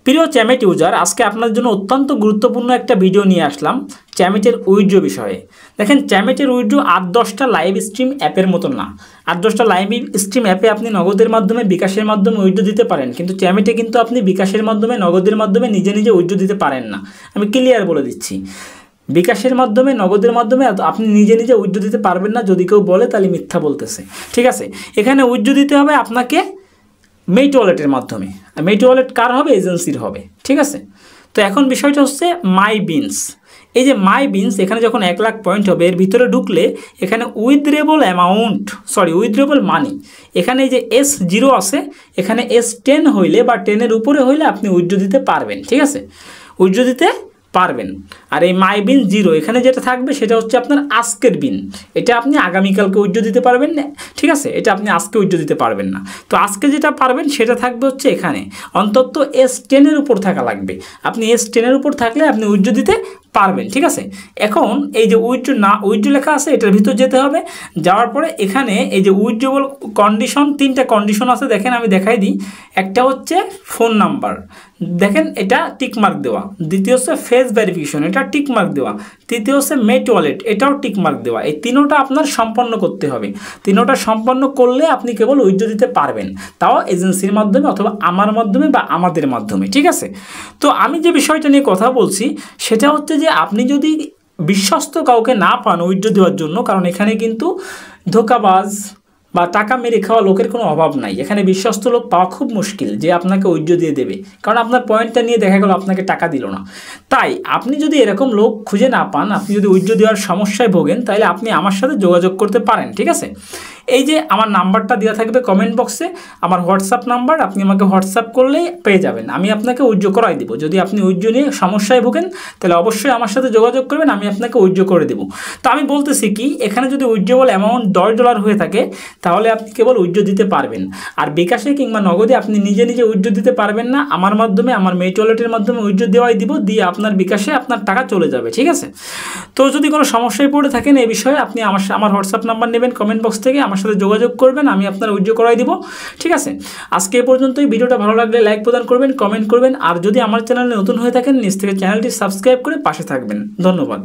প্রিয় Chamet user, আজকে আপনাদের জন্য অত্যন্ত গুরুত্বপূর্ণ একটা ভিডিও নিয়ে আসলাম চ্যামেটের উইথড্র বিষয়ে। দেখেন, চ্যামেটের উইথড্র 8-10টা লাইভ স্ট্রিম অ্যাপের মতন না। 8-10টা লাইভ স্ট্রিম অ্যাপে আপনি নগদের মাধ্যমে, বিকাশের মাধ্যমে উইথড্র দিতে পারেন, কিন্তু চ্যামেটে কিন্তু আপনি বিকাশের মাধ্যমে, নগদের মাধ্যমে নিজে নিজে উইথড্র দিতে পারেন না। আমি ক্লিয়ার বলে দিচ্ছি, বিকাশের মাধ্যমে, নগদের মাধ্যমে আপনি নিজে নিজে উইথড্র দিতে পারবেন না। যদি কেউ বলে তাহলে মিথ্যা বলতেছে, ঠিক আছে। এখানে উইথড্র দিতে হবে আপনাকে মেইট ওয়ালেটের মাধ্যমে। মেইট ওয়ালেট কার হবে? এজেন্সির হবে, ঠিক আছে। তো এখন বিষয়টা হচ্ছে মাই বিনস। এই যে মাই বিনস, এখানে যখন 1 লাখ পয়েন্ট হবে, এর ভিতরে ঢুকলে এখানে উইথড্রেবল অ্যামাউন্ট, উইথড্রেবল মানি, এখানে এই যে S0 আছে, এখানে S10 হইলে বা 10-এর উপরে হইলে আপনি উইথড্র দিতে পারবেন, ঠিক আছে, উইথড্র দিতে পারবেন। আর এই মাই বিন 0, এখানে যেটা থাকবে সেটা হচ্ছে আপনার আজকের বিন। এটা আপনি আগামীকালকে উইথড্র দিতে পারবেন না, ঠিক আছে, এটা আপনি আজকে উইথড্র দিতে পারবেন না। তো আজকে যেটা পারবেন সেটা থাকবে হচ্ছে এখানে অন্তত S10-এর উপর থাকা লাগবে। আপনি S10-এর উপর থাকলে আপনি উইথড্র দিতে পারবেন, ঠিক আছে। এখন এই যে উইথড্র লেখা আছে, এটার ভিতর যেতে হবে। যাওয়ার পরে এখানে এই যে উইথড্রবল কন্ডিশন, 3টা কন্ডিশন আছে, দেখেন আমি দেখাই দিই। একটা হচ্ছে ফোন নাম্বার, দেখেন এটা টিকমার্ক দেওয়া। দ্বিতীয় হচ্ছে ফেস ভেরিফিকেশন, এটা টিকমার্ক দেওয়া। তৃতীয় হচ্ছে মেইট ওয়ালেট, এটাও টিকমার্ক দেওয়া। এই তিনোটা আপনার সম্পন্ন করতে হবে। তিনোটা সম্পন্ন করলে আপনি কেবল উইথড্র দিতে পারবেন, তাও এজেন্সির মাধ্যমে অথবা আমার মাধ্যমে বা আমাদের মাধ্যমে, ঠিক আছে। তো আমি যে বিষয়টা নিয়ে কথা বলছি সেটা হচ্ছে যে আপনি যদি বিশ্বস্ত কাউকে না পান উইথড্র দেওয়ার জন্য, কারণ এখানে কিন্তু ধোঁকাবাজ বা টাকা মেরে খাওয়া লোকের কোনো অভাব নাই। এখানে বিশ্বস্ত লোক পাওয়া খুব মুশকিল যে আপনাকে উইথড্র দিয়ে দেবে, কারণ আপনার পয়েন্টটা নিয়ে দেখা গেল আপনাকে টাকা দিল না। তাই আপনি যদি এরকম লোক খুঁজে না পান, আপনি যদি উইথড্র দেওয়ার সমস্যায় ভোগেন, তাহলে আপনি আমার সাথে যোগাযোগ করতে পারেন, ঠিক আছে। এই যে আমার নাম্বারটা দেওয়া থাকবে কমেন্ট বক্সে, আমার হোয়াটসঅ্যাপ নাম্বার, আপনি আমাকে হোয়াটসঅ্যাপ করলেই পেয়ে যাবেন। আমি আপনাকে উইথড্র করাই দেবো। যদি আপনি উইথড্র নিয়ে সমস্যায় ভোগেন, তাহলে অবশ্যই আমার সাথে যোগাযোগ করবেন, আমি আপনাকে উইথড্র করে দেবো। তো আমি বলতেছি কি, এখানে যদি উইথড্রবল অ্যামাউন্ট $10 হয়ে থাকে, তাহলে আপনি কেবল উইথড্র দিতে পারবেন। আর বিকাশে কিংবা নগদে আপনি নিজে নিজে উইথড্র দিতে পারবেন না। আমার মাধ্যমে, আমার মেইট ওয়ালেটের মাধ্যমে উইথড্র দেওয়াই দিব, দিয়ে আপনার বিকাশে আপনার টাকা চলে যাবে, ঠিক আছে। তো যদি কোনো সমস্যায় পড়ে থাকেন এই বিষয়ে, আপনি আমার হোয়াটসঅ্যাপ নাম্বার নেবেন কমেন্ট বক্স থেকে, আমার সাথে যোগাযোগ করবেন, আমি আপনার উইথড্র করাই দিব, ঠিক আছে। আজকে এ পর্যন্তই। ভিডিওটা ভালো লাগলে লাইক প্রদান করবেন, কমেন্ট করবেন, আর যদি আমার চ্যানেলে নতুন হয়ে থাকেন নিজ থেকে চ্যানেলটি সাবস্ক্রাইব করে পাশে থাকবেন। ধন্যবাদ।